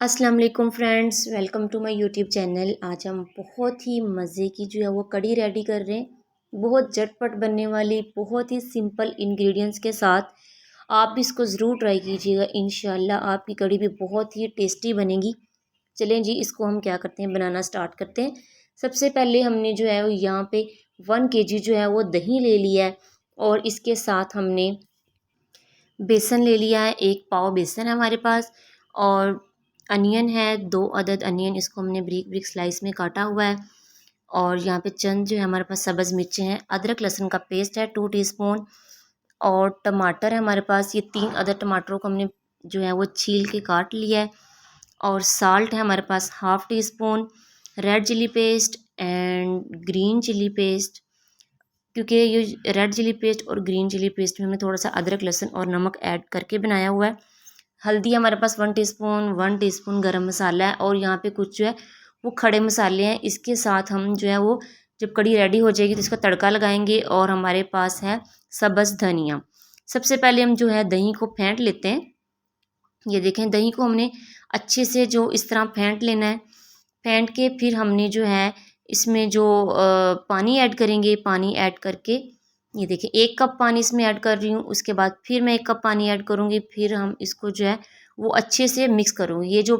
अस्सलाम वालेकुम friends, welcome to my YouTube channel. आज हम बहुत ही मज़े की जो है वो कड़ी रेडी कर रहे हैं। बहुत झटपट बनने वाली, बहुत ही सिंपल इंग्रेडिएंट्स के साथ आप भी इसको ज़रूर ट्राई कीजिएगा। इंशाल्लाह आपकी कड़ी भी बहुत ही टेस्टी बनेगी। चलें जी, इसको हम क्या करते हैं, बनाना स्टार्ट करते हैं। सबसे पहले हमने जो है वो यहाँ पे 1 kg जो है वो दही ले लिया है और इसके साथ हमने बेसन ले लिया है। 1 पाव बेसन है हमारे पास और अनियन है, 2 अदद अनियन, इसको हमने ब्रीक ब्रीक स्लाइस में काटा हुआ है। और यहाँ पे चंद जो है हमारे पास सब्ज़ मिर्चें हैं। अदरक लहसुन का पेस्ट है 2 टीस्पून। और टमाटर है हमारे पास, ये 3 अदद टमाटरों को हमने जो है वो छील के काट लिया है। और साल्ट है हमारे पास 1/2 teaspoon. Red chilli paste and green chilli paste, क्योंकि ये रेड चिली पेस्ट और ग्रीन चिली पेस्ट में हमने थोड़ा सा अदरक लहसुन और नमक ऐड करके बनाया हुआ है। हल्दी हमारे पास 1 टीस्पून, 1 टीस्पून गरम मसाला है और यहाँ पे कुछ जो है वो खड़े मसाले हैं। इसके साथ हम जो है वो जब कड़ी रेडी हो जाएगी तो इसका तड़का लगाएंगे। और हमारे पास है सब्ज़ धनिया। सबसे पहले हम जो है दही को फेंट लेते हैं। ये देखें, दही को हमने अच्छे से जो इस तरह फेंट लेना है। फेंट के फिर हमने जो है इसमें जो पानी ऐड करेंगे। पानी ऐड करके ये देखिए 1 कप पानी इसमें ऐड कर रही हूँ। उसके बाद फिर मैं 1 कप पानी ऐड करूँगी। फिर हम इसको जो है वो अच्छे से मिक्स करूँगी। ये जो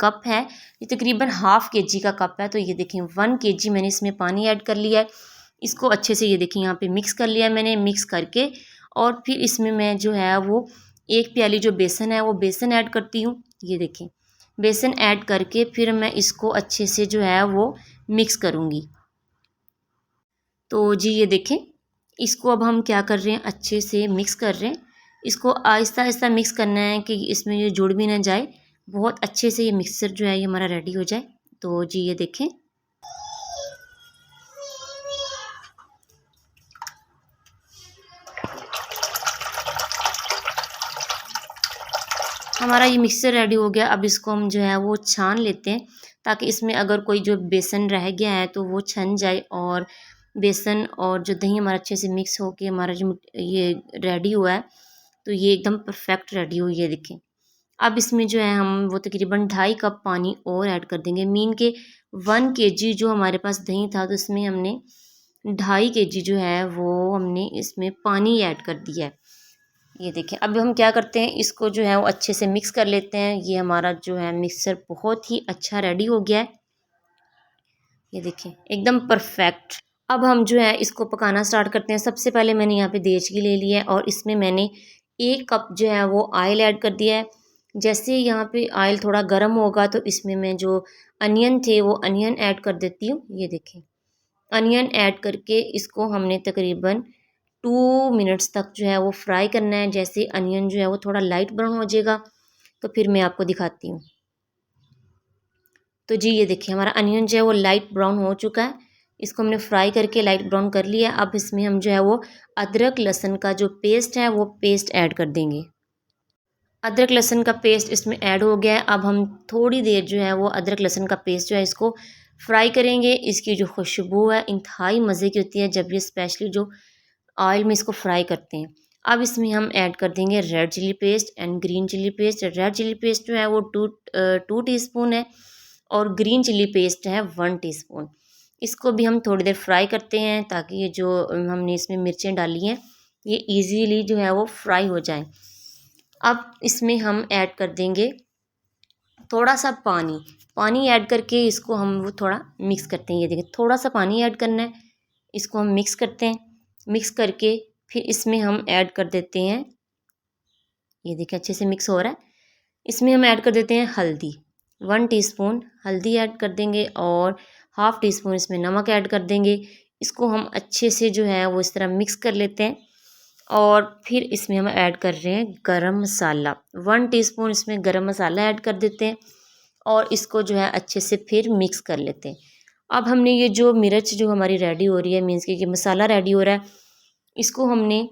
कप है ये तकरीबन 1/2 kg का कप है। तो ये देखिए 1 kg मैंने इसमें पानी ऐड कर लिया है। इसको अच्छे से ये देखिए यहाँ पे मिक्स कर लिया है मैंने। मिक्स करके और फिर इसमें मैं जो है वो 1 प्याली जो बेसन है वो बेसन ऐड करती हूँ। ये देखिए बेसन ऐड करके फिर मैं इसको अच्छे से जो है वो मिक्स करूँगी। तो जी ये देखें, इसको अब हम क्या कर रहे हैं, अच्छे से मिक्स कर रहे हैं। इसको आहिस्ता आहिस्ता मिक्स करना है कि इसमें ये जुड़ भी ना जाए। बहुत अच्छे से ये मिक्सचर जो है ये हमारा रेडी हो जाए। तो जी ये देखें, हमारा ये मिक्सचर रेडी हो गया। अब इसको हम जो है वो छान लेते हैं ताकि इसमें अगर कोई जो बेसन रह गया है तो वो छन जाए। और बेसन और जो दही हमारा अच्छे से मिक्स होके हमारा जो ये रेडी हुआ है तो ये एकदम परफेक्ट रेडी हुई है। देखें, अब इसमें जो है हम वो तकरीबन 2.5 कप पानी और ऐड कर देंगे। मीन के 1 kg जो हमारे पास दही था तो इसमें हमने 2.5 kg जो है वो हमने इसमें पानी ऐड कर दिया है। ये देखिए, अब हम क्या करते हैं, इसको जो है वो अच्छे से मिक्स कर लेते हैं। ये हमारा जो है मिक्सचर बहुत ही अच्छा रेडी हो गया है। ये देखिए एकदम परफेक्ट। अब हम जो है इसको पकाना स्टार्ट करते हैं। सबसे पहले मैंने यहाँ पे देचकी ले लिया है और इसमें मैंने 1 कप जो है वो ऑयल ऐड कर दिया है। जैसे यहाँ पे ऑयल थोड़ा गर्म होगा तो इसमें मैं जो अनियन थे वो अनियन ऐड कर देती हूँ। ये देखें, अनियन ऐड करके इसको हमने तकरीबन 2 मिनट्स तक जो है वो फ्राई करना है। जैसे अनियन जो है वो थोड़ा लाइट ब्राउन हो जाएगा तो फिर मैं आपको दिखाती हूँ। तो जी ये देखिए हमारा अनियन जो है वो लाइट ब्राउन हो चुका है। इसको हमने फ्राई करके लाइट ब्राउन कर लिया। अब इसमें हम जो है वो अदरक लहसुन का जो पेस्ट है वो पेस्ट ऐड कर देंगे। अदरक लहसुन का पेस्ट इसमें ऐड हो गया है। अब हम थोड़ी देर जो है वो अदरक लहसुन का पेस्ट जो है इसको फ्राई करेंगे। इसकी जो खुशबू है इंतहाई मज़े की होती है जब ये स्पेशली जो ऑयल में इसको फ्राई करते हैं। अब इसमें हम ऐड कर देंगे red chilli paste and green chilli paste. Red chilli paste जो है वो 2 टीस्पून है और ग्रीन चिली पेस्ट है 1 टीस्पून। इसको भी हम थोड़ी देर फ्राई करते हैं ताकि ये जो हमने इसमें मिर्चें डाली हैं ये इजीली जो है वो फ्राई हो जाए। अब इसमें हम ऐड कर देंगे थोड़ा सा पानी। पानी ऐड करके इसको हम वो थोड़ा मिक्स करते हैं। ये देखिए थोड़ा सा पानी ऐड करना है। इसको हम मिक्स करते हैं। मिक्स करके फिर इसमें हम ऐड कर देते हैं, ये देखिए अच्छे से मिक्स हो रहा है। इसमें हम ऐड कर देते हैं हल्दी, 1 टीस्पून हल्दी ऐड कर देंगे और 1/2 टीस्पून इसमें नमक ऐड कर देंगे। इसको हम अच्छे से जो है वो इस तरह मिक्स कर लेते हैं। और फिर इसमें हम ऐड कर रहे हैं गरम मसाला, 1 टीस्पून इसमें गरम मसाला ऐड कर देते हैं और इसको जो है अच्छे से फिर मिक्स कर लेते हैं। अब हमने ये जो मिर्च जो हमारी रेडी हो रही है, मीन्स कि मसाला रेडी हो रहा है, इसको हमने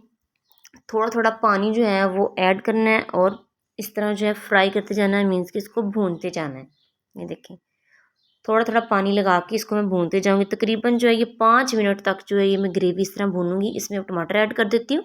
थोड़ा थोड़ा पानी जो है वो ऐड करना है और इस तरह जो है फ्राई करते जाना है। मीन्स कि इसको भूनते जाना है। ये देखें थोड़ा थोड़ा पानी लगा के इसको मैं भूनते जाऊँगी। तकरीबन जो है ये 5 मिनट तक जो है ये मैं ग्रेवी इस तरह भूनूंगी। इसमें टमाटर ऐड कर देती हूँ।